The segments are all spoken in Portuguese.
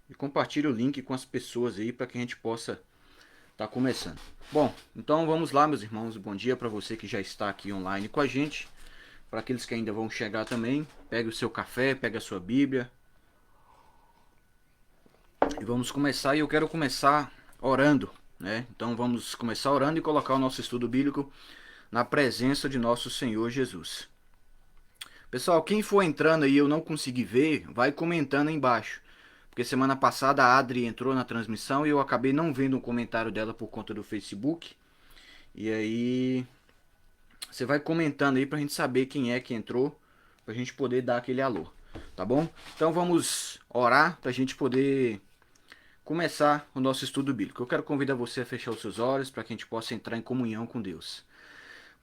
e compartilhe o link com as pessoas aí para que a gente possa estar começando. Bom, então vamos lá, meus irmãos. Bom dia para você que já está aqui online com a gente. Para aqueles que ainda vão chegar também, pegue o seu café, pegue a sua Bíblia e vamos começar. E eu quero começar orando, né? Então vamos começar orando e colocar o nosso estudo bíblico na presença de nosso Senhor Jesus. Pessoal, quem for entrando aí e eu não consegui ver, vai comentando aí embaixo. Porque semana passada a Adri entrou na transmissão e eu acabei não vendo um comentário dela por conta do Facebook. E aí você vai comentando aí pra gente saber quem é que entrou, pra gente poder dar aquele alô, tá bom? Então vamos orar pra gente poder começar o nosso estudo bíblico. Eu quero convidar você a fechar os seus olhos para que a gente possa entrar em comunhão com Deus.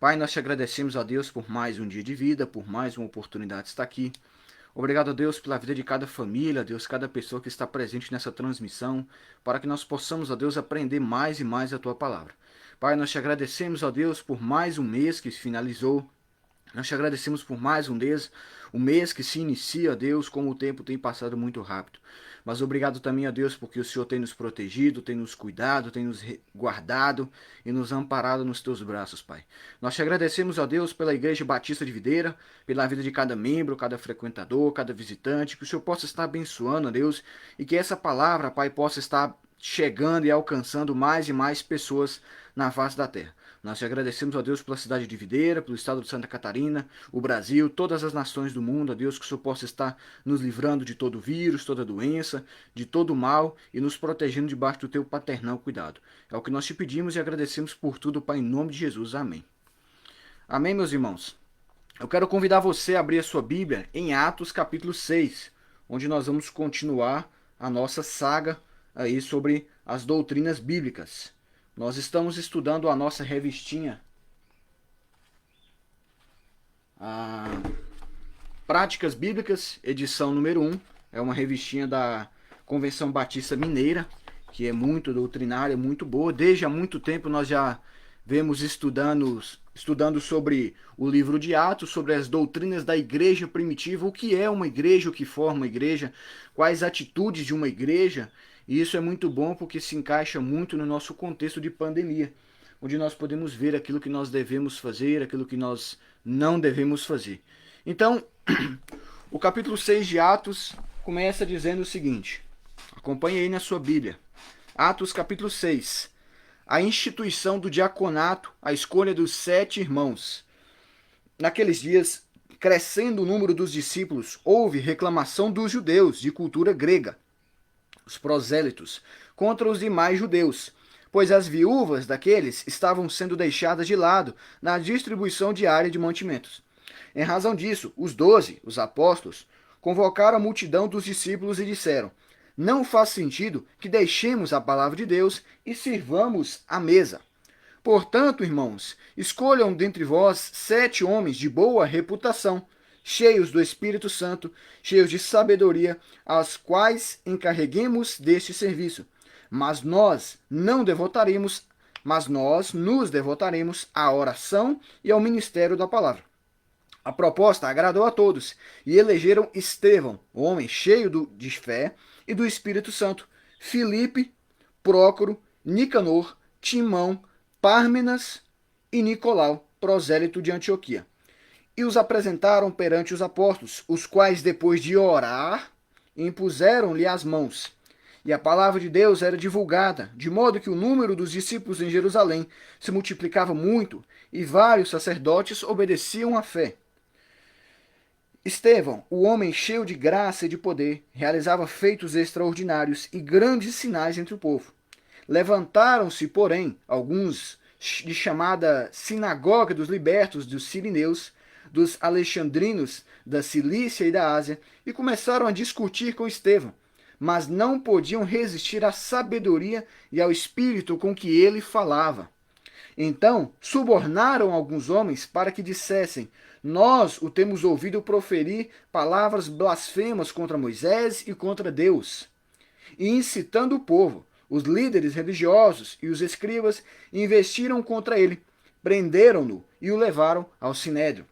Pai, nós te agradecemos a Deus por mais um dia de vida, por mais uma oportunidade de estar aqui. Obrigado a Deus pela vida de cada família, Deus, cada pessoa que está presente nessa transmissão, para que nós possamos, a Deus, aprender mais e mais a tua palavra. Pai, nós te agradecemos, ó Deus, por mais um mês que finalizou. Nós te agradecemos por mais um mês que se inicia, Deus, como o tempo tem passado muito rápido. Mas obrigado também a Deus porque o Senhor tem nos protegido, tem nos cuidado, tem nos guardado e nos amparado nos teus braços, Pai. Nós te agradecemos, ó Deus, pela Igreja Batista de Videira, pela vida de cada membro, cada frequentador, cada visitante, que o Senhor possa estar abençoando, ó Deus, e que essa palavra, Pai, possa estar chegando e alcançando mais e mais pessoas na face da terra. Nós te agradecemos, ó Deus, pela cidade de Videira, pelo estado de Santa Catarina, o Brasil, todas as nações do mundo, ó Deus, que o Senhor possa estar nos livrando de todo vírus, toda doença, de todo mal e nos protegendo debaixo do teu paternal cuidado. É o que nós te pedimos e agradecemos por tudo, Pai, em nome de Jesus. Amém. Amém, meus irmãos. Eu quero convidar você a abrir a sua Bíblia em Atos capítulo 6, onde nós vamos continuar a nossa saga aí sobre as doutrinas bíblicas. Nós estamos estudando a nossa revistinha, a Práticas Bíblicas, edição número 1. É uma revistinha da Convenção Batista Mineira, que é muito doutrinária, muito boa. Desde há muito tempo nós já vemos estudando sobre o livro de Atos, sobre as doutrinas da igreja primitiva, o que é uma igreja, o que forma uma igreja, quais atitudes de uma igreja. E isso é muito bom porque se encaixa muito no nosso contexto de pandemia, onde nós podemos ver aquilo que nós devemos fazer, aquilo que nós não devemos fazer. Então, o capítulo 6 de Atos começa dizendo o seguinte: acompanhe aí na sua Bíblia. Atos capítulo 6. A instituição do diaconato, a escolha dos 7 irmãos. Naqueles dias, crescendo o número dos discípulos, houve reclamação dos judeus de cultura grega, os prosélitos, contra os demais judeus, pois as viúvas daqueles estavam sendo deixadas de lado na distribuição diária de mantimentos. Em razão disso, os 12, os apóstolos, convocaram a multidão dos discípulos e disseram: não faz sentido que deixemos a palavra de Deus e sirvamos a mesa. Portanto, irmãos, escolham dentre vós 7 homens de boa reputação, cheios do Espírito Santo, cheios de sabedoria, aos quais encarreguemos deste serviço. Mas nós não devotaremos, mas nós nos devotaremos à oração e ao ministério da palavra. A proposta agradou a todos e elegeram Estevão, homem cheio de fé e do Espírito Santo, Filipe, Prócoro, Nicanor, Timão, Pármenas e Nicolau, prosélito de Antioquia. E os apresentaram perante os apóstolos, os quais, depois de orar, impuseram-lhe as mãos. E a palavra de Deus era divulgada, de modo que o número dos discípulos em Jerusalém se multiplicava muito, e vários sacerdotes obedeciam à fé. Estevão, o homem cheio de graça e de poder, realizava feitos extraordinários e grandes sinais entre o povo. Levantaram-se, porém, alguns de chamada Sinagoga dos Libertos dos Sirineus, dos Alexandrinos, da Cilícia e da Ásia, e começaram a discutir com Estevão, mas não podiam resistir à sabedoria e ao espírito com que ele falava. Então subornaram alguns homens para que dissessem: nós o temos ouvido proferir palavras blasfemas contra Moisés e contra Deus. E incitando o povo, os líderes religiosos e os escribas investiram contra ele, prenderam-no e o levaram ao sinédrio.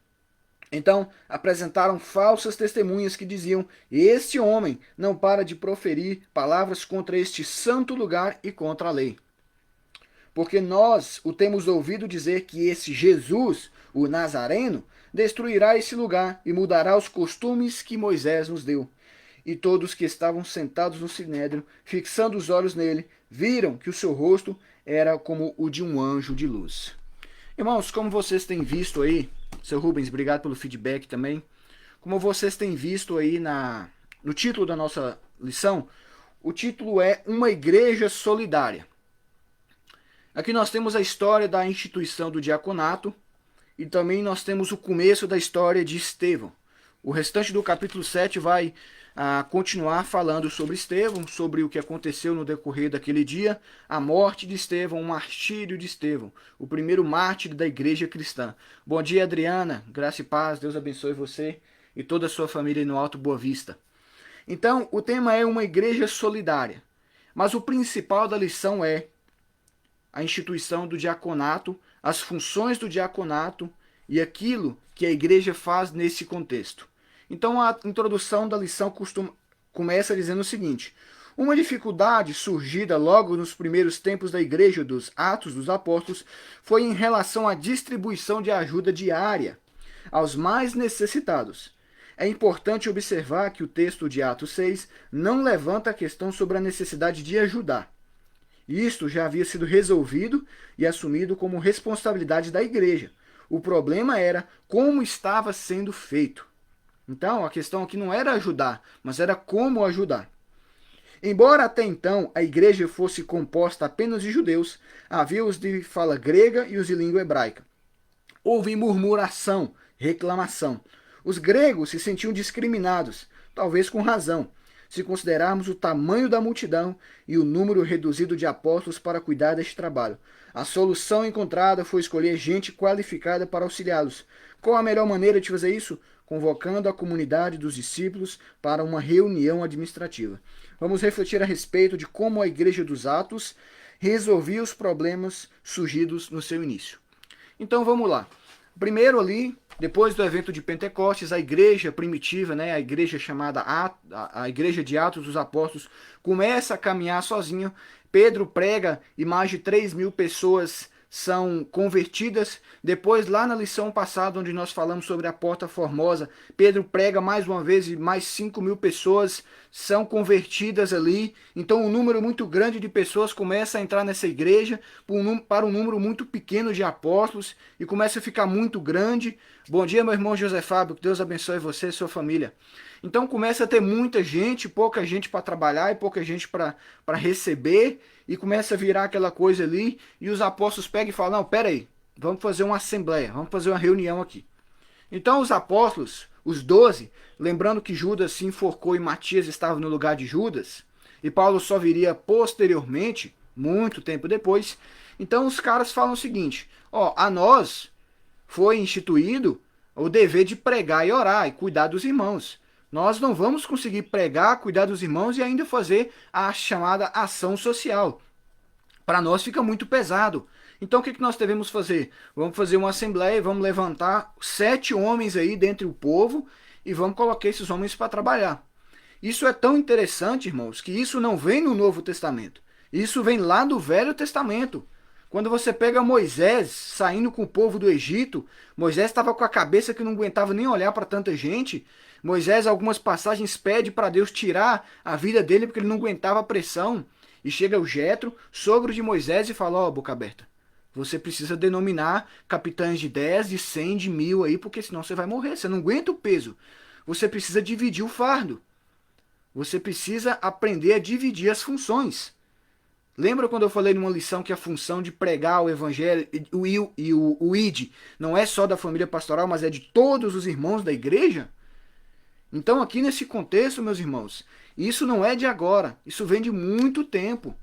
Então apresentaram falsas testemunhas que diziam: este homem não para de proferir palavras contra este santo lugar e contra a lei. Porque nós o temos ouvido dizer que esse Jesus, o Nazareno, destruirá esse lugar e mudará os costumes que Moisés nos deu. E todos que estavam sentados no sinédrio, fixando os olhos nele, viram que o seu rosto era como o de um anjo de luz. Irmãos, como vocês têm visto aí, seu Rubens, obrigado pelo feedback também. Como vocês têm visto aí no título da nossa lição, o título é Uma Igreja Solidária. Aqui nós temos a história da instituição do diaconato e também nós temos o começo da história de Estevão. O restante do capítulo 7 vai continuar falando sobre Estevão, sobre o que aconteceu no decorrer daquele dia, a morte de Estevão, o martírio de Estevão, o primeiro mártir da igreja cristã. Bom dia, Adriana, graça e paz, Deus abençoe você e toda a sua família no Alto Boa Vista. Então, o tema é uma igreja solidária, mas o principal da lição é a instituição do diaconato, as funções do diaconato e aquilo que a igreja faz nesse contexto. Então a introdução da lição começa dizendo o seguinte: uma dificuldade surgida logo nos primeiros tempos da igreja dos Atos dos Apóstolos foi em relação à distribuição de ajuda diária aos mais necessitados. É importante observar que o texto de Atos 6 não levanta a questão sobre a necessidade de ajudar. Isto já havia sido resolvido e assumido como responsabilidade da igreja. O problema era como estava sendo feito. Então, a questão aqui não era ajudar, mas era como ajudar. Embora até então a igreja fosse composta apenas de judeus, havia os de fala grega e os de língua hebraica. Houve murmuração, reclamação. Os gregos se sentiam discriminados, talvez com razão, se considerarmos o tamanho da multidão e o número reduzido de apóstolos para cuidar deste trabalho. A solução encontrada foi escolher gente qualificada para auxiliá-los. Qual a melhor maneira de fazer isso? Convocando a comunidade dos discípulos para uma reunião administrativa. Vamos refletir a respeito de como a Igreja dos Atos resolvia os problemas surgidos no seu início. Então vamos lá. Primeiro ali, depois do evento de Pentecostes, a igreja primitiva, a igreja chamada a igreja de Atos dos Apóstolos, começa a caminhar sozinho. Pedro prega e mais de 3.000 pessoas são convertidas. Depois, lá na lição passada, onde nós falamos sobre a Porta Formosa, Pedro prega mais uma vez e mais 5.000 pessoas são convertidas ali. Então, um número muito grande de pessoas começa a entrar nessa igreja para um número muito pequeno de apóstolos e começa a ficar muito grande. Bom dia, meu irmão José Fábio, que Deus abençoe você e sua família. Então, começa a ter muita gente, pouca gente para trabalhar e pouca gente para receber. E começa a virar aquela coisa ali, e os apóstolos pegam e falam: não, peraí, vamos fazer uma assembleia, vamos fazer uma reunião aqui. Então os apóstolos, os 12, lembrando que Judas se enforcou e Matias estava no lugar de Judas, e Paulo só viria posteriormente, muito tempo depois, então os caras falam o seguinte: a nós foi instituído o dever de pregar e orar, e cuidar dos irmãos. Nós não vamos conseguir pregar, cuidar dos irmãos e ainda fazer a chamada ação social. Para nós fica muito pesado. Então o que nós devemos fazer? Vamos fazer uma assembleia, vamos levantar 7 homens aí dentre o povo e vamos colocar esses homens para trabalhar. Isso é tão interessante, irmãos, que isso não vem no Novo Testamento. Isso vem lá do Velho Testamento. Quando você pega Moisés saindo com o povo do Egito, Moisés estava com a cabeça que não aguentava nem olhar para tanta gente. Moisés, algumas passagens, pede para Deus tirar a vida dele porque ele não aguentava a pressão. E chega o Jetro, sogro de Moisés, e fala: boca aberta, você precisa denominar capitães de 10, de 100, de 1000 aí, porque senão você vai morrer, você não aguenta o peso. Você precisa dividir o fardo. Você precisa aprender a dividir as funções. Lembra quando eu falei numa lição que a função de pregar o evangelho e o ID não é só da família pastoral, mas é de todos os irmãos da igreja? Então aqui nesse contexto, meus irmãos, isso não é de agora, isso vem de muito tempo.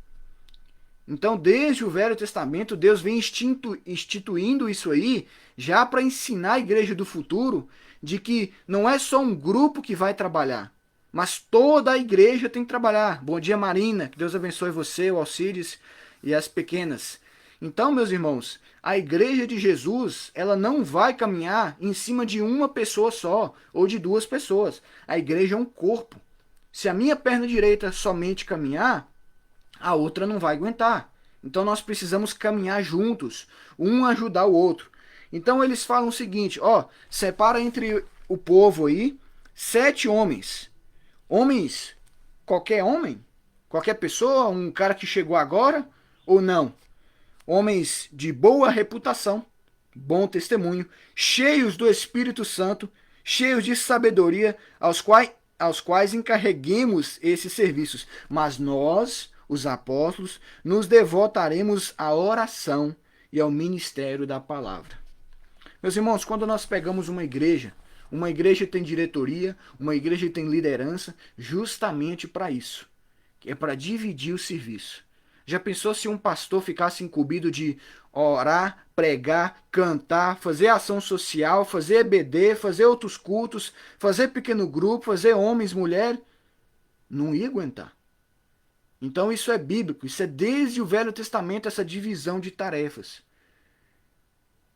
Então desde o Velho Testamento, Deus vem instituindo isso aí, já para ensinar a igreja do futuro, de que não é só um grupo que vai trabalhar, mas toda a igreja tem que trabalhar. Bom dia, Marina, que Deus abençoe você, o Alcides e as pequenas. Então, meus irmãos, a igreja de Jesus, ela não vai caminhar em cima de uma pessoa só ou de duas pessoas. A igreja é um corpo. Se a minha perna direita somente caminhar, a outra não vai aguentar. Então nós precisamos caminhar juntos, um ajudar o outro. Então eles falam o seguinte, ó, separa entre o povo aí 7 homens. Homens, qualquer homem? Qualquer pessoa? Um cara que chegou agora ou não? Homens de boa reputação, bom testemunho, cheios do Espírito Santo, cheios de sabedoria, aos quais encarreguemos esses serviços. Mas nós, os apóstolos, nos devotaremos à oração e ao ministério da palavra. Meus irmãos, quando nós pegamos uma igreja tem diretoria, uma igreja tem liderança, justamente para isso, que é para dividir o serviço. Já pensou se um pastor ficasse incumbido de orar, pregar, cantar, fazer ação social, fazer EBD, fazer outros cultos, fazer pequeno grupo, fazer homens, mulher? Não ia aguentar. Então isso é bíblico, isso é desde o Velho Testamento, essa divisão de tarefas.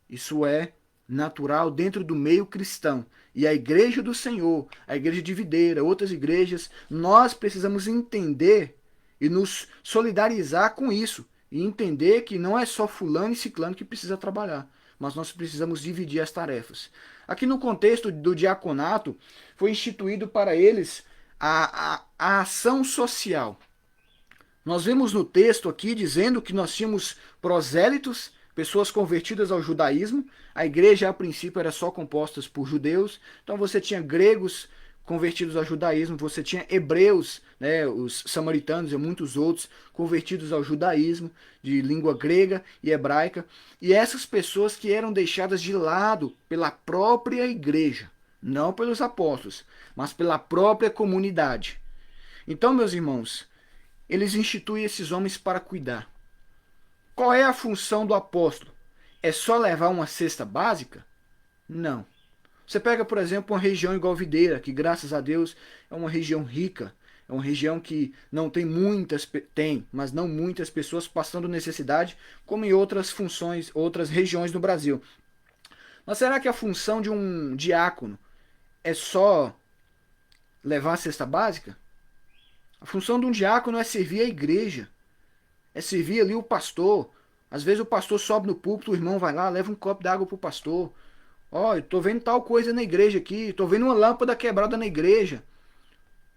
Isso é natural dentro do meio cristão. E a igreja do Senhor, a igreja de Videira, outras igrejas, nós precisamos entender e nos solidarizar com isso. E entender que não é só fulano e ciclano que precisa trabalhar, mas nós precisamos dividir as tarefas. Aqui no contexto do diaconato, foi instituído para eles a ação social. Nós vemos no texto aqui dizendo que nós tínhamos prosélitos, pessoas convertidas ao judaísmo. A igreja, a princípio, era só composta por judeus. Então você tinha gregos convertidos ao judaísmo, você tinha hebreus, né, os samaritanos e muitos outros convertidos ao judaísmo, de língua grega e hebraica. E essas pessoas que eram deixadas de lado pela própria igreja, não pelos apóstolos, mas pela própria comunidade. Então, meus irmãos, eles instituem esses homens para cuidar. Qual é a função do apóstolo? É só levar uma cesta básica? Não. Você pega, por exemplo, uma região igual Videira, que graças a Deus é uma região rica, é uma região que não tem mas não muitas pessoas passando necessidade, como em outras funções, outras regiões do Brasil. Mas será que a função de um diácono é só levar a cesta básica? A função de um diácono é servir a igreja, é servir ali o pastor. Às vezes o pastor sobe no púlpito, o irmão vai lá, leva um copo d'água pro pastor. Ó, eu tô vendo tal coisa na igreja aqui, tô vendo uma lâmpada quebrada na igreja.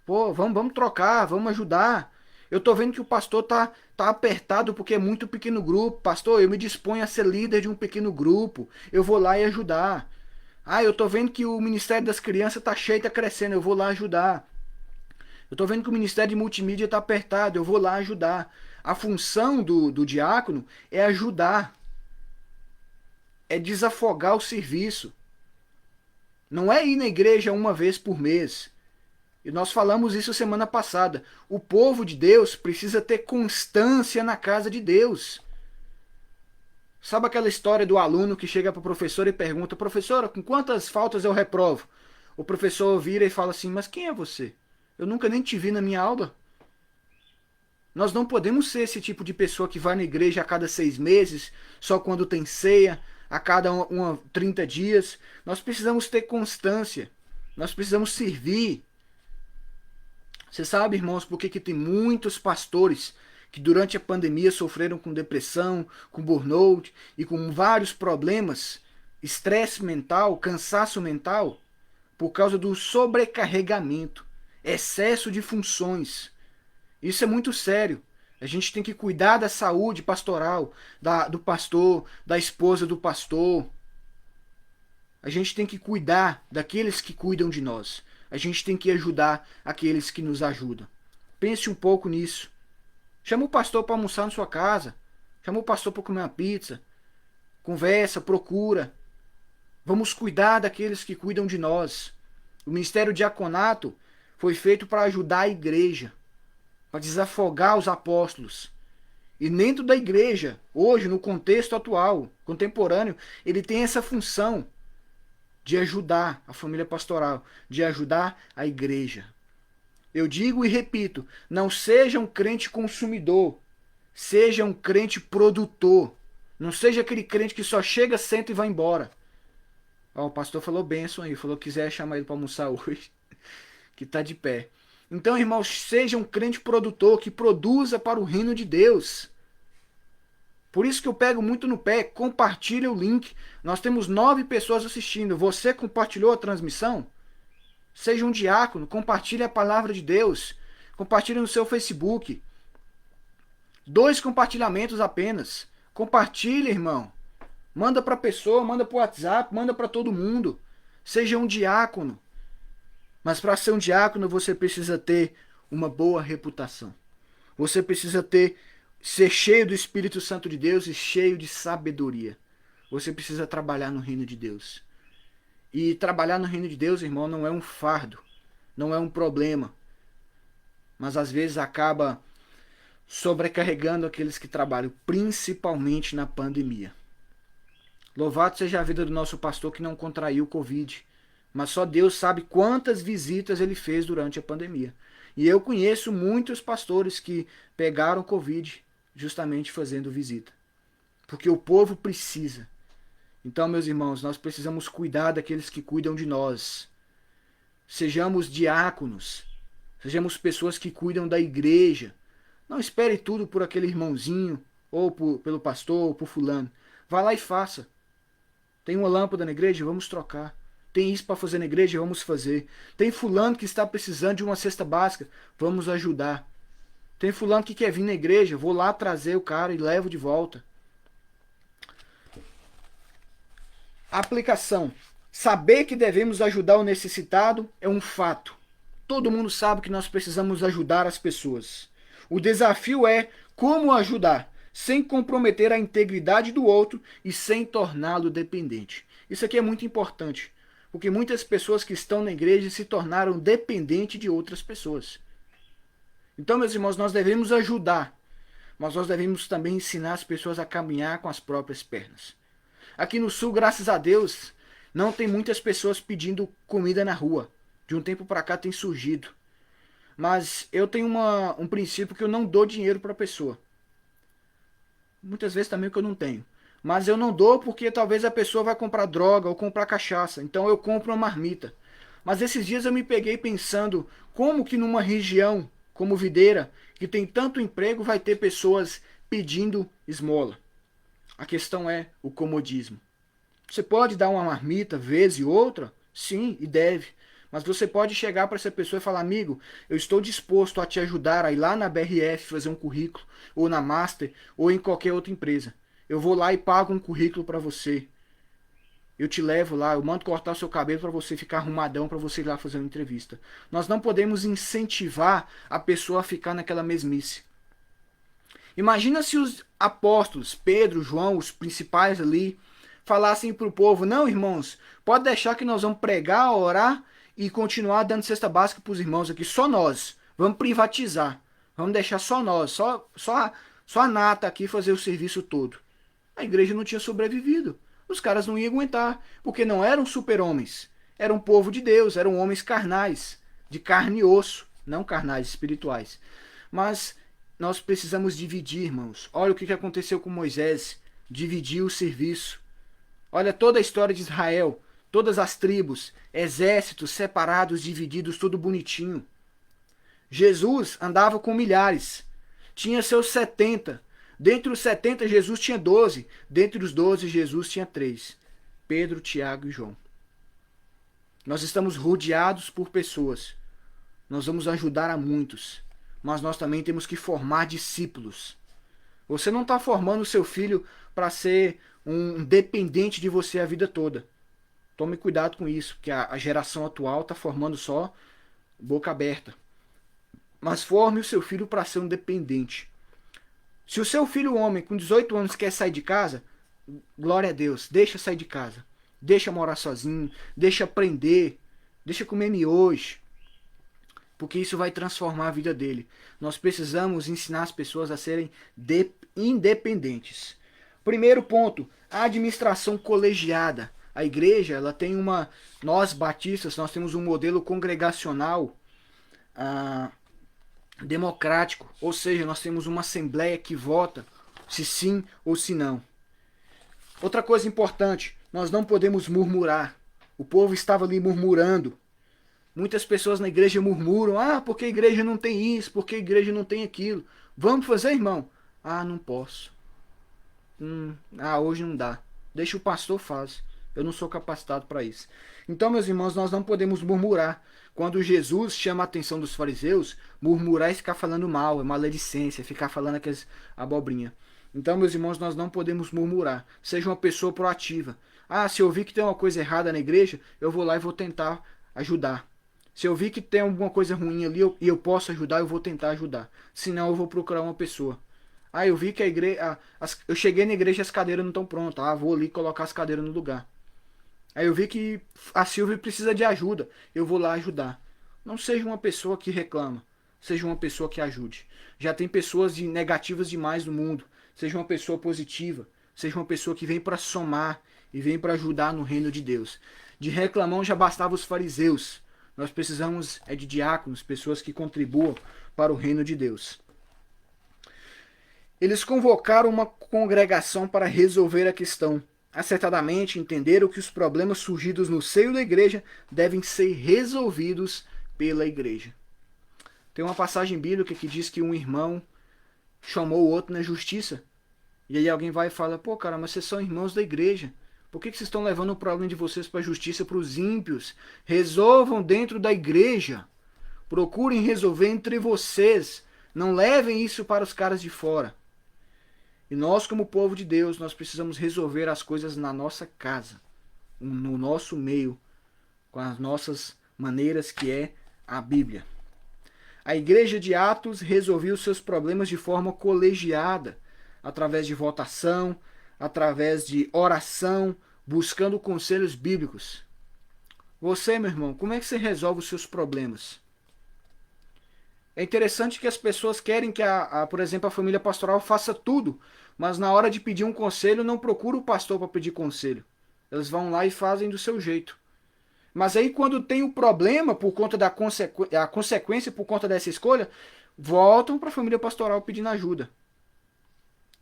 Pô, vamos trocar, vamos ajudar. Eu tô vendo que o pastor tá apertado porque é muito pequeno grupo. Pastor, eu me disponho a ser líder de um pequeno grupo. Eu vou lá e ajudar. Ah, eu tô vendo que o Ministério das Crianças tá cheio, tá crescendo, eu vou lá ajudar. Eu tô vendo que o Ministério de Multimídia tá apertado, eu vou lá ajudar. A função do diácono é ajudar. É desafogar o serviço. Não é ir na igreja uma vez por mês. E nós falamos isso semana passada. O povo de Deus precisa ter constância na casa de Deus. Sabe aquela história do aluno que chega para o professor e pergunta: professora, com quantas faltas eu reprovo? O professor vira e fala assim: mas quem é você? Eu nunca nem te vi na minha aula. Nós não podemos ser esse tipo de pessoa que vai na igreja a cada 6 meses, só quando tem ceia, a cada 30 dias. Nós precisamos ter constância. Nós precisamos servir. Você sabe, irmãos, por que tem muitos pastores que durante a pandemia sofreram com depressão, com burnout e com vários problemas, estresse mental, cansaço mental, por causa do sobrecarregamento, excesso de funções. Isso é muito sério. A gente tem que cuidar da saúde pastoral, do pastor, da esposa do pastor. A gente tem que cuidar daqueles que cuidam de nós. A gente tem que ajudar aqueles que nos ajudam. Pense um pouco nisso. Chama o pastor para almoçar na sua casa. Chama o pastor para comer uma pizza. Conversa, procura. Vamos cuidar daqueles que cuidam de nós. O ministério diaconato foi feito para ajudar a igreja, para desafogar os apóstolos. E dentro da igreja, hoje, no contexto atual, contemporâneo, ele tem essa função de ajudar a família pastoral, de ajudar a igreja. Eu digo e repito, não seja um crente consumidor, seja um crente produtor. Não seja aquele crente que só chega, senta e vai embora. Ó, o pastor falou bênção aí, falou que quiser chamar ele para almoçar hoje, que tá de pé. Então, irmãos, seja um crente produtor que produza para o reino de Deus. Por isso que eu pego muito no pé, compartilha o link. Nós temos 9 pessoas assistindo. Você compartilhou a transmissão? Seja um diácono, compartilhe a palavra de Deus. Compartilhe no seu Facebook. 2 compartilhamentos apenas. Compartilhe, irmão. Manda para a pessoa, manda para o WhatsApp, manda para todo mundo. Seja um diácono. Mas para ser um diácono você precisa ter uma boa reputação. Você precisa ser cheio do Espírito Santo de Deus e cheio de sabedoria. Você precisa trabalhar no reino de Deus. E trabalhar no reino de Deus, irmão, não é um fardo, não é um problema. Mas às vezes acaba sobrecarregando aqueles que trabalham, principalmente na pandemia. Louvado seja a vida do nosso pastor que não contraiu Covid. Mas só Deus sabe quantas visitas ele fez durante a pandemia. E eu conheço muitos pastores que pegaram Covid justamente fazendo visita. Porque o povo precisa. Então, meus irmãos, nós precisamos cuidar daqueles que cuidam de nós. Sejamos diáconos. Sejamos pessoas que cuidam da igreja. Não espere tudo por aquele irmãozinho, ou pelo pastor, ou por fulano. Vá lá e faça. Tem uma lâmpada na igreja? Vamos trocar. Tem isso para fazer na igreja? Vamos fazer. Tem fulano que está precisando de uma cesta básica? Vamos ajudar. Tem fulano que quer vir na igreja? Vou lá trazer o cara e levo de volta. Aplicação. Saber que devemos ajudar o necessitado é um fato. Todo mundo sabe que nós precisamos ajudar as pessoas. O desafio é como ajudar, sem comprometer a integridade do outro e sem torná-lo dependente. Isso aqui é muito importante, porque muitas pessoas que estão na igreja se tornaram dependentes de outras pessoas. Então, meus irmãos, nós devemos ajudar, mas nós devemos também ensinar as pessoas a caminhar com as próprias pernas. Aqui no sul, graças a Deus, não tem muitas pessoas pedindo comida na rua. De um tempo para cá tem surgido. Mas eu tenho um princípio que eu não dou dinheiro para a pessoa. Muitas vezes também que eu não tenho. Mas eu não dou porque talvez a pessoa vai comprar droga ou comprar cachaça. Então eu compro uma marmita. Mas esses dias eu me peguei pensando como que numa região como Videira, que tem tanto emprego, vai ter pessoas pedindo esmola. A questão é o comodismo. Você pode dar uma marmita vez e outra? Sim, e deve. Mas você pode chegar para essa pessoa e falar: amigo, eu estou disposto a te ajudar a ir lá na BRF fazer um currículo, ou na Master, ou em qualquer outra empresa. Eu vou lá e pago um currículo para você. Eu te levo lá, eu mando cortar o seu cabelo para você ficar arrumadão, para você ir lá fazer uma entrevista. Nós não podemos incentivar a pessoa a ficar naquela mesmice. Imagina se os apóstolos, Pedro, João, os principais ali, falassem para o povo: não, irmãos, pode deixar que nós vamos pregar, orar e continuar dando cesta básica para os irmãos aqui, só nós. Vamos privatizar. Vamos deixar só nós, só a nata aqui fazer o serviço todo. A igreja não tinha sobrevivido. Os caras não iam aguentar, porque não eram super-homens. Eram povo de Deus, eram homens carnais, de carne e osso, não carnais espirituais. Mas nós precisamos dividir, irmãos. Olha o que aconteceu com Moisés. Dividiu o serviço. Olha toda a história de Israel. Todas as tribos, exércitos separados, divididos, tudo bonitinho. Jesus andava com milhares. Tinha seus 70. Dentre os 70, Jesus tinha 12. Dentre os 12, Jesus tinha 3. Pedro, Tiago e João. Nós estamos rodeados por pessoas. Nós vamos ajudar a muitos. Mas nós também temos que formar discípulos. Você não está formando o seu filho para ser um dependente de você a vida toda. Tome cuidado com isso, porque a geração atual está formando só boca aberta. Mas forme o seu filho para ser um dependente. Se o seu filho homem com 18 anos quer sair de casa, glória a Deus, deixa sair de casa. Deixa morar sozinho, deixa aprender, deixa comer miojo. Porque isso vai transformar a vida dele. Nós precisamos ensinar as pessoas a serem independentes. Primeiro ponto, a administração colegiada. A igreja, ela tem nós batistas, nós temos um modelo congregacional democrático. Ou seja, nós temos uma assembleia que vota se sim ou se não. Outra coisa importante, nós não podemos murmurar. O povo estava ali murmurando. Muitas pessoas na igreja murmuram, porque a igreja não tem isso, porque a igreja não tem aquilo. Vamos fazer, irmão? Não posso. Hoje não dá. Deixa o pastor faz. Eu não sou capacitado para isso. Então, meus irmãos, nós não podemos murmurar. Quando Jesus chama a atenção dos fariseus, murmurar é ficar falando mal, é maledicência, é ficar falando aquelas abobrinha. Então, meus irmãos, nós não podemos murmurar. Seja uma pessoa proativa. Se eu vi que tem uma coisa errada na igreja, eu vou lá e vou tentar ajudar. Se eu vi que tem alguma coisa ruim ali e eu posso ajudar, eu vou tentar ajudar. Senão, eu vou procurar uma pessoa. Eu vi que a igreja. Eu cheguei na igreja e as cadeiras não estão prontas. Vou ali colocar as cadeiras no lugar. Aí eu vi que a Silvia precisa de ajuda. Eu vou lá ajudar. Não seja uma pessoa que reclama. Seja uma pessoa que ajude. Já tem pessoas negativas demais no mundo. Seja uma pessoa positiva. Seja uma pessoa que vem para somar e vem para ajudar no reino de Deus. De reclamão já bastava os fariseus. Nós precisamos de diáconos, pessoas que contribuam para o reino de Deus. Eles convocaram uma congregação para resolver a questão. Acertadamente entenderam que os problemas surgidos no seio da igreja devem ser resolvidos pela igreja. Tem uma passagem bíblica que diz que um irmão chamou o outro na justiça. E aí alguém vai e fala, cara, mas vocês são irmãos da igreja. Por que vocês estão levando o problema de vocês para a justiça, para os ímpios? Resolvam dentro da igreja. Procurem resolver entre vocês. Não levem isso para os caras de fora. E nós, como povo de Deus, nós precisamos resolver as coisas na nossa casa, no nosso meio, com as nossas maneiras, que é a Bíblia. A igreja de Atos resolveu seus problemas de forma colegiada, através de votação, através de oração, buscando conselhos bíblicos. Você, meu irmão, como é que você resolve os seus problemas? É interessante que as pessoas querem que, por exemplo, a família pastoral faça tudo, mas na hora de pedir um conselho, não procura o pastor para pedir conselho. Eles vão lá e fazem do seu jeito. Mas aí, quando tem o problema, por conta da consequência, por conta dessa escolha, voltam para a família pastoral pedindo ajuda.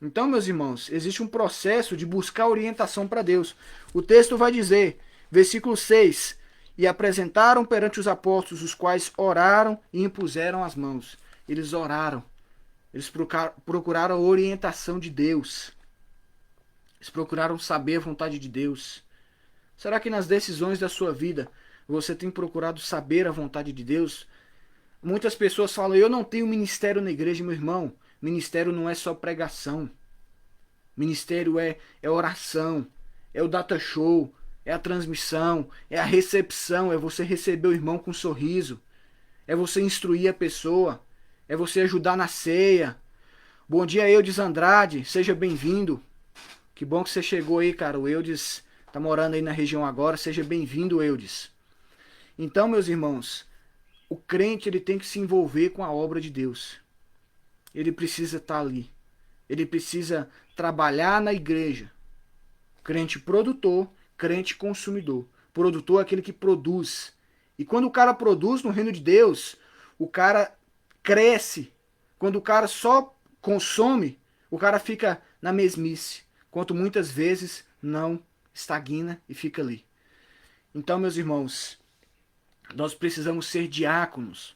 Então, meus irmãos, existe um processo de buscar orientação para Deus. O texto vai dizer, versículo 6, e apresentaram perante os apóstolos, os quais oraram e impuseram as mãos. Eles oraram. Eles procuraram a orientação de Deus. Eles procuraram saber a vontade de Deus. Será que nas decisões da sua vida você tem procurado saber a vontade de Deus? Muitas pessoas falam, eu não tenho ministério na igreja, meu irmão. Ministério não é só pregação. Ministério é oração, é o data show, é a transmissão, é a recepção, é você receber o irmão com um sorriso, é você instruir a pessoa, é você ajudar na ceia. Bom dia, Eudes Andrade, seja bem-vindo. Que bom que você chegou aí, cara. O Eudes tá morando aí na região agora, seja bem-vindo, Eudes. Então, meus irmãos, o crente ele tem que se envolver com a obra de Deus. Ele precisa estar ali. Ele precisa trabalhar na igreja. Crente produtor, crente consumidor. Produtor é aquele que produz. E quando o cara produz no reino de Deus, o cara cresce. Quando o cara só consome, o cara fica na mesmice. Quanto muitas vezes não estagna e fica ali. Então, meus irmãos, nós precisamos ser diáconos.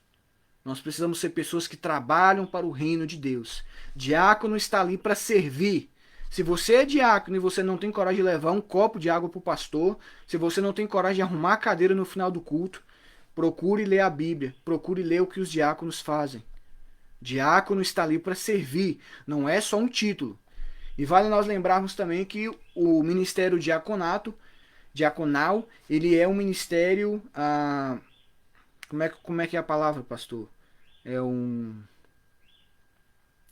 Nós precisamos ser pessoas que trabalham para o reino de Deus. Diácono está ali para servir. Se você é diácono e você não tem coragem de levar um copo de água para o pastor, se você não tem coragem de arrumar a cadeira no final do culto, procure ler a Bíblia, procure ler o que os diáconos fazem. Diácono está ali para servir, não é só um título. E vale nós lembrarmos também que o ministério diaconal, ele é um ministério... Como é que é a palavra, pastor?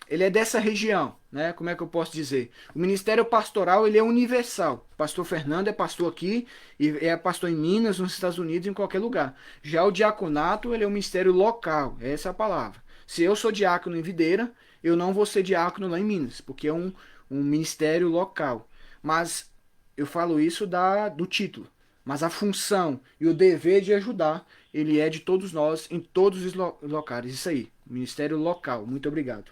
Ele é dessa região, né? Como é que eu posso dizer? O ministério pastoral, ele é universal. O pastor Fernando é pastor aqui e é pastor em Minas, nos Estados Unidos, em qualquer lugar. Já o diaconato, ele é um ministério local. Essa é a palavra. Se eu sou diácono em Videira, eu não vou ser diácono lá em Minas, porque é um ministério local. Mas eu falo isso do título. Mas a função e o dever de ajudar, ele é de todos nós, em todos os locais. Isso aí, ministério local. Muito obrigado.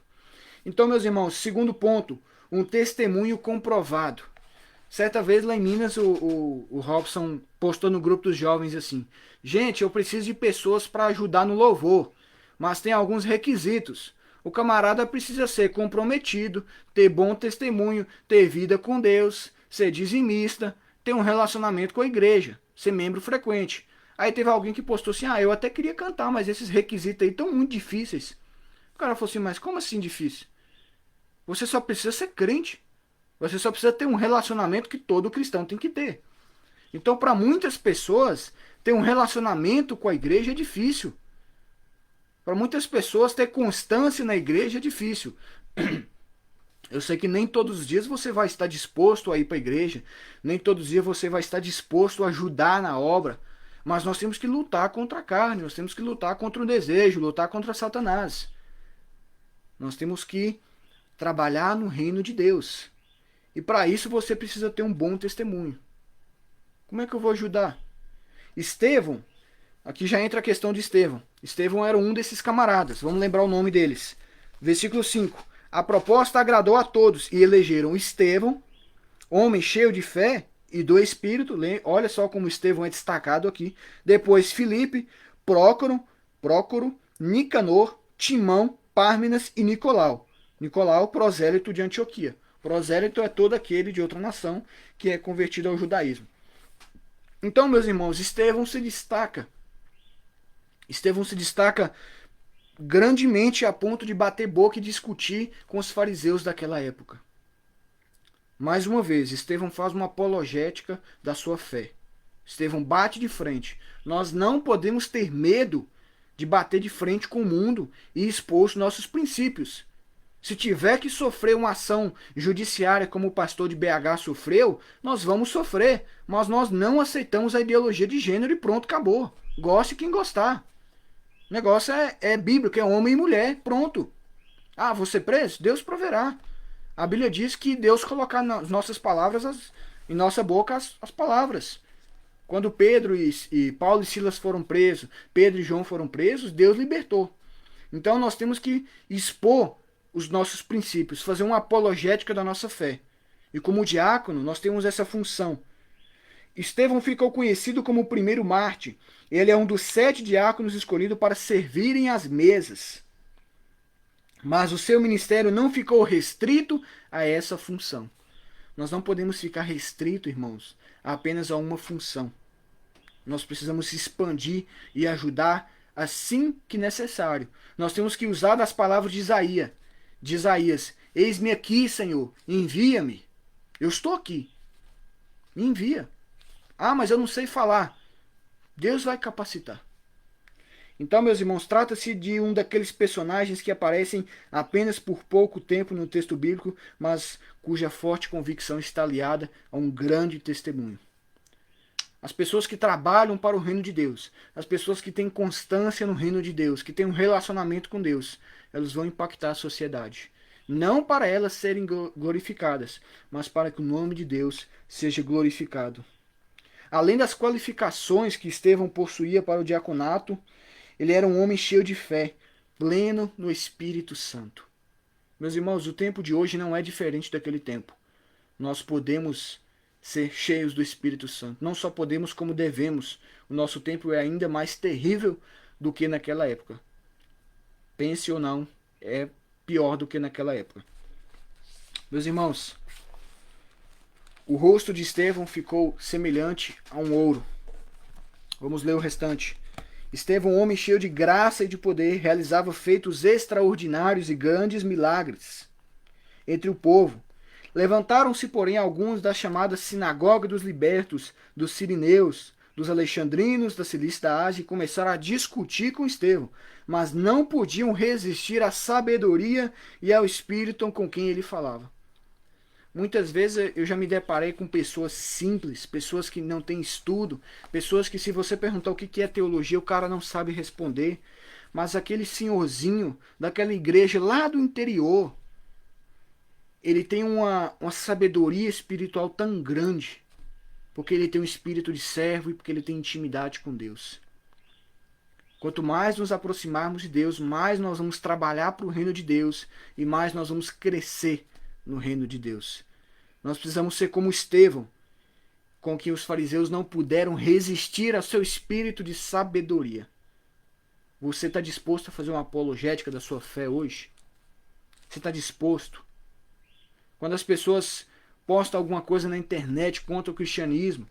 Então, meus irmãos, segundo ponto, um testemunho comprovado. Certa vez lá em Minas, o Robson postou no grupo dos jovens assim: Gente, eu preciso de pessoas para ajudar no louvor, mas tem alguns requisitos. O camarada precisa ser comprometido, ter bom testemunho, ter vida com Deus, ser dizimista, ter um relacionamento com a igreja, ser membro frequente. Aí teve alguém que postou assim: eu até queria cantar, mas esses requisitos aí estão muito difíceis. O cara falou assim: Mas como assim difícil? Você só precisa ser crente. Você só precisa ter um relacionamento que todo cristão tem que ter. Então, para muitas pessoas, ter um relacionamento com a igreja é difícil. Para muitas pessoas, ter constância na igreja é difícil. Eu sei que nem todos os dias você vai estar disposto a ir para a igreja, nem todos os dias você vai estar disposto a ajudar na obra, mas nós temos que lutar contra a carne, nós temos que lutar contra o desejo, lutar contra Satanás. Nós temos que trabalhar no reino de Deus. E para isso você precisa ter um bom testemunho. Como é que eu vou ajudar? Estevão, aqui já entra a questão de Estevão. Estevão era um desses camaradas, vamos lembrar o nome deles. Versículo 5. A proposta agradou a todos e elegeram Estevão, homem cheio de fé e do Espírito. Olha só como Estevão é destacado aqui. Depois Filipe, Prócoro, Nicanor, Timão, Pármenas e Nicolau. Nicolau, prosélito de Antioquia. Prosélito é todo aquele de outra nação que é convertido ao judaísmo. Então, meus irmãos, Estevão se destaca. Estevão se destaca grandemente a ponto de bater boca e discutir com os fariseus daquela época. Mais uma vez, Estevão faz uma apologética da sua fé. Estevão bate de frente. Nós não podemos ter medo de bater de frente com o mundo e expor os nossos princípios. Se tiver que sofrer uma ação judiciária como o pastor de BH sofreu, nós vamos sofrer. Mas nós não aceitamos a ideologia de gênero e pronto, acabou. Goste quem gostar. O negócio é bíblico, é homem e mulher, pronto. Ah, vou ser preso? Deus proverá. A Bíblia diz que Deus colocar nas nossas palavras, em nossa boca, as palavras. Quando Pedro e Paulo e Silas foram presos, Pedro e João foram presos, Deus libertou. Então nós temos que expor os nossos princípios, fazer uma apologética da nossa fé. E como diácono, nós temos essa função. Estevão ficou conhecido como o primeiro mártir. Ele é um dos 7 diáconos escolhidos para servirem às mesas. Mas o seu ministério não ficou restrito a essa função. Nós não podemos ficar restrito, irmãos, apenas a uma função. Nós precisamos se expandir e ajudar assim que necessário. Nós temos que usar das palavras de Isaías, eis-me aqui, Senhor, envia-me. Eu estou aqui. Me envia. Ah, mas eu não sei falar. Deus vai capacitar. Então, meus irmãos, trata-se de um daqueles personagens que aparecem apenas por pouco tempo no texto bíblico, mas cuja forte convicção está aliada a um grande testemunho. As pessoas que trabalham para o reino de Deus, as pessoas que têm constância no reino de Deus, que têm um relacionamento com Deus, elas vão impactar a sociedade. Não para elas serem glorificadas, mas para que o nome de Deus seja glorificado. Além das qualificações que Estevão possuía para o diaconato, ele era um homem cheio de fé, pleno no Espírito Santo. Meus irmãos, o tempo de hoje não é diferente daquele tempo. Nós podemos ser cheios do Espírito Santo. Não só podemos, como devemos. O nosso tempo é ainda mais terrível do que naquela época. Pense ou não, é pior do que naquela época. Meus irmãos, o rosto de Estevão ficou semelhante a um ouro. Vamos ler o restante. Estevão, homem cheio de graça e de poder, realizava feitos extraordinários e grandes milagres entre o povo. Levantaram-se, porém, alguns da chamada Sinagoga dos Libertos, dos Sirineus, dos Alexandrinos, da Cilícia da Ásia, e começaram a discutir com Estevão, mas não podiam resistir à sabedoria e ao espírito com quem ele falava. Muitas vezes eu já me deparei com pessoas simples, pessoas que não têm estudo, pessoas que, se você perguntar o que é teologia, o cara não sabe responder. Mas aquele senhorzinho daquela igreja lá do interior, ele tem uma sabedoria espiritual tão grande, porque ele tem um espírito de servo e porque ele tem intimidade com Deus. Quanto mais nos aproximarmos de Deus, mais nós vamos trabalhar para o reino de Deus e mais nós vamos crescer no reino de Deus. Nós precisamos ser como Estevão, com que os fariseus não puderam resistir ao seu espírito de sabedoria. Você está disposto a fazer uma apologética da sua fé hoje? Você está disposto? Quando as pessoas postam alguma coisa na internet contra o cristianismo,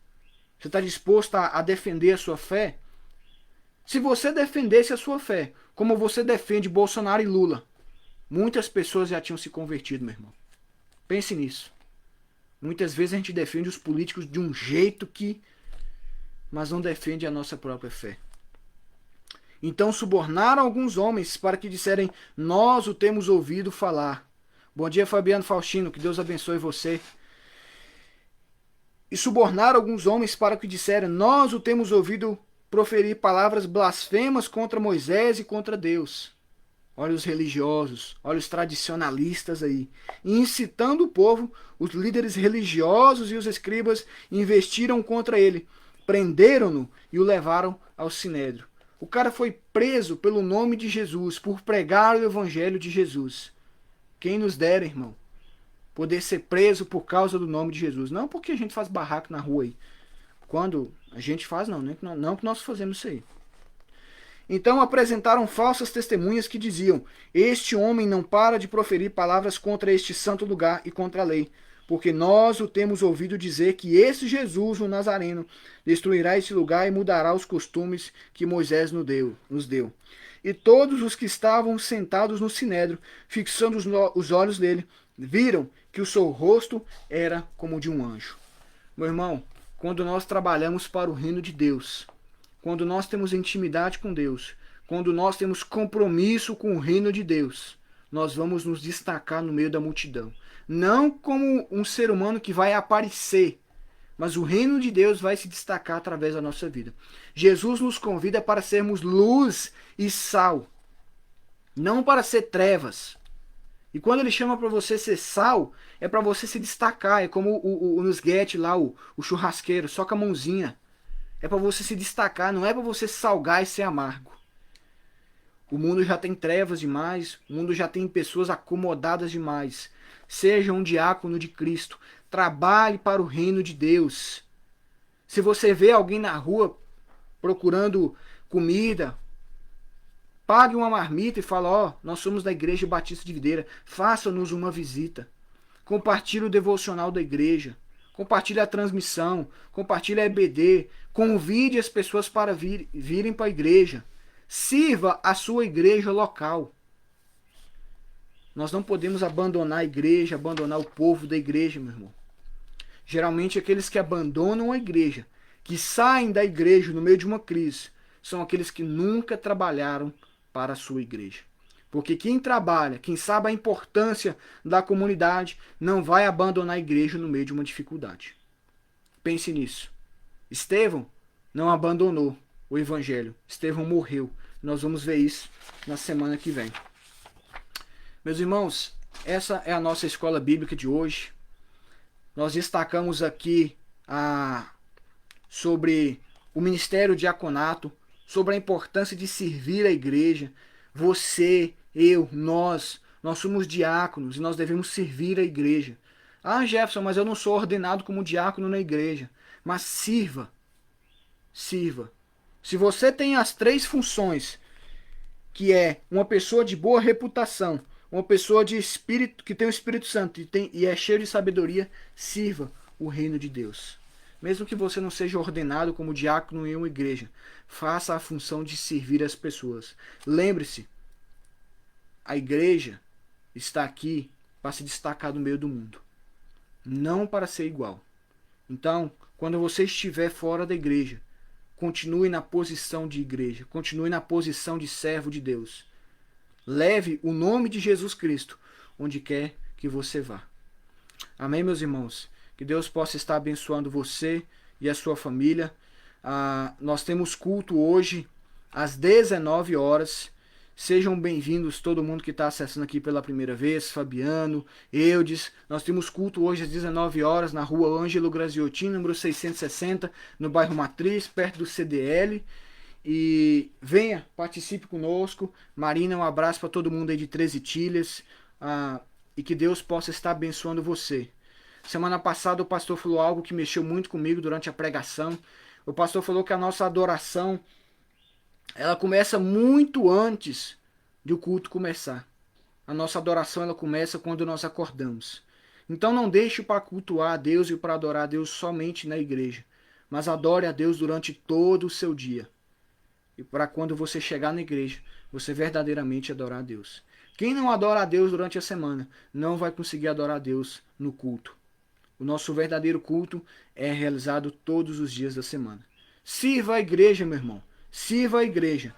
você está disposto a defender a sua fé? Se você defendesse a sua fé, como você defende Bolsonaro e Lula, muitas pessoas já tinham se convertido, meu irmão. Pense nisso. Muitas vezes a gente defende os políticos de um jeito mas não defende a nossa própria fé. Então subornaram alguns homens para que disserem: nós o temos ouvido falar. Bom dia, Fabiano Faustino, que Deus abençoe você. E subornaram alguns homens para que disserem: nós o temos ouvido proferir palavras blasfemas contra Moisés e contra Deus. Olha os religiosos, olha os tradicionalistas aí. E incitando o povo, os líderes religiosos e os escribas investiram contra ele, prenderam-no e o levaram ao sinédrio. O cara foi preso pelo nome de Jesus, por pregar o evangelho de Jesus. Quem nos dera, irmão, poder ser preso por causa do nome de Jesus. Não porque a gente faz barraco na rua aí. Quando a gente faz, não, né? Não que nós fazemos isso aí. Então apresentaram falsas testemunhas que diziam: este homem não para de proferir palavras contra este santo lugar e contra a lei, porque nós o temos ouvido dizer que esse Jesus, o Nazareno, destruirá este lugar e mudará os costumes que Moisés nos deu. E todos os que estavam sentados no sinédrio, fixando os olhos nele, viram que o seu rosto era como de um anjo. Meu irmão, quando nós trabalhamos para o reino de Deus, quando nós temos intimidade com Deus, quando nós temos compromisso com o reino de Deus, nós vamos nos destacar no meio da multidão. Não como um ser humano que vai aparecer, mas o reino de Deus vai se destacar através da nossa vida. Jesus nos convida para sermos luz e sal, não para ser trevas. E quando ele chama para você ser sal, é para você se destacar. É como o Nusguete lá, o churrasqueiro, só com a mãozinha. É para você se destacar, não é para você salgar e ser amargo. O mundo já tem trevas demais, o mundo já tem pessoas acomodadas demais. Seja um diácono de Cristo, trabalhe para o reino de Deus. Se você vê alguém na rua procurando comida, pague uma marmita e fala: ó, nós somos da Igreja Batista de Videira, faça-nos uma visita. Compartilhe o devocional da igreja. Compartilhe a transmissão, compartilhe a EBD, convide as pessoas para virem para a igreja. Sirva a sua igreja local. Nós não podemos abandonar a igreja, abandonar o povo da igreja, meu irmão. Geralmente aqueles que abandonam a igreja, que saem da igreja no meio de uma crise, são aqueles que nunca trabalharam para a sua igreja. Porque quem trabalha, quem sabe a importância da comunidade, não vai abandonar a igreja no meio de uma dificuldade. Pense nisso. Estevão não abandonou o evangelho. Estevão morreu. Nós vamos ver isso na semana que vem. Meus irmãos, essa é a nossa escola bíblica de hoje. Nós destacamos aqui sobre o ministério diaconato, sobre a importância de servir a igreja. Você, eu, nós somos diáconos e nós devemos servir a igreja. Ah, Jefferson, mas eu não sou ordenado como diácono na igreja. Mas sirva. Sirva. Se você tem as 3 funções, que é uma pessoa de boa reputação, uma pessoa de espírito, que tem o Espírito Santo e é cheio de sabedoria, sirva o reino de Deus. Mesmo que você não seja ordenado como diácono em uma igreja, faça a função de servir as pessoas. Lembre-se, a igreja está aqui para se destacar do meio do mundo, não para ser igual. Então, quando você estiver fora da igreja, continue na posição de igreja, continue na posição de servo de Deus. Leve o nome de Jesus Cristo onde quer que você vá. Amém, meus irmãos? Que Deus possa estar abençoando você e a sua família. Nós temos culto hoje às 19 horas. Sejam bem-vindos todo mundo que está acessando aqui pela primeira vez, Fabiano, Eudes. Nós temos culto hoje às 19 horas na rua Ângelo Graziotin, número 660, no bairro Matriz, perto do CDL. E venha, participe conosco. Marina, um abraço para todo mundo aí de 13 Tilhas. E que Deus possa estar abençoando você. Semana passada o pastor falou algo que mexeu muito comigo durante a pregação. O pastor falou que a nossa adoração, ela começa muito antes do culto começar. A nossa adoração, ela começa quando nós acordamos. Então não deixe para cultuar a Deus e para adorar a Deus somente na igreja, mas adore a Deus durante todo o seu dia. E para quando você chegar na igreja, você verdadeiramente adorar a Deus. Quem não adora a Deus durante a semana, não vai conseguir adorar a Deus no culto. O nosso verdadeiro culto é realizado todos os dias da semana. Sirva a igreja, meu irmão. Sirva a igreja.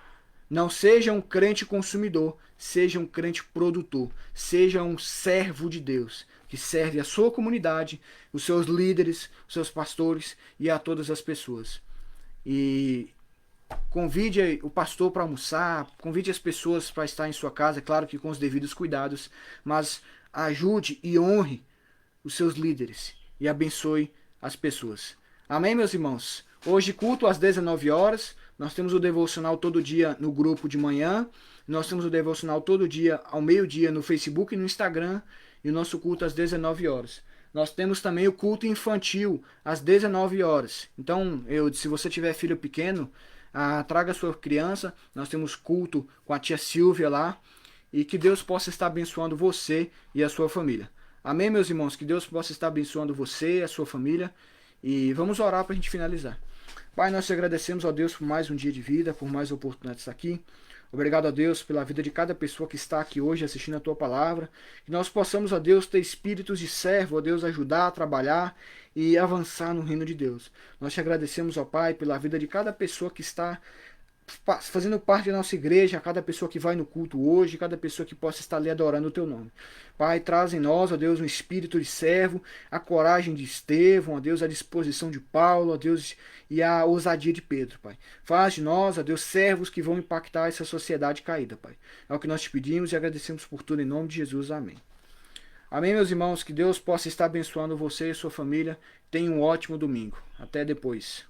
Não seja um crente consumidor, seja um crente produtor. Seja um servo de Deus, que serve a sua comunidade, os seus líderes, os seus pastores e a todas as pessoas. E convide o pastor para almoçar, convide as pessoas para estar em sua casa, claro que com os devidos cuidados, mas ajude e honre os seus líderes e abençoe as pessoas. Amém, meus irmãos? Hoje culto às 19 horas, nós temos o devocional todo dia no grupo de manhã, nós temos o devocional todo dia ao meio-dia no Facebook e no Instagram, e o nosso culto às 19 horas. Nós temos também o culto infantil às 19 horas. Então, se você tiver filho pequeno, traga sua criança, nós temos culto com a tia Silvia lá, e que Deus possa estar abençoando você e a sua família. Amém, meus irmãos? Que Deus possa estar abençoando você e a sua família. E vamos orar para a gente finalizar. Pai, nós te agradecemos, ó Deus, por mais um dia de vida, por mais oportunidades aqui. Obrigado, ó Deus, pela vida de cada pessoa que está aqui hoje assistindo a Tua Palavra. Que nós possamos, ó Deus, ter espíritos de servo, ó Deus, ajudar a trabalhar e avançar no reino de Deus. Nós te agradecemos, ó Pai, pela vida de cada pessoa que está fazendo parte da nossa igreja, cada pessoa que vai no culto hoje, cada pessoa que possa estar ali adorando o Teu nome. Pai, traz em nós, ó Deus, um espírito de servo, a coragem de Estevão, ó Deus, a disposição de Paulo, ó Deus, e a ousadia de Pedro, Pai. Faz de nós, ó Deus, servos que vão impactar essa sociedade caída, Pai. É o que nós te pedimos e agradecemos por tudo em nome de Jesus. Amém. Amém, meus irmãos, que Deus possa estar abençoando você e sua família. Tenha um ótimo domingo. Até depois.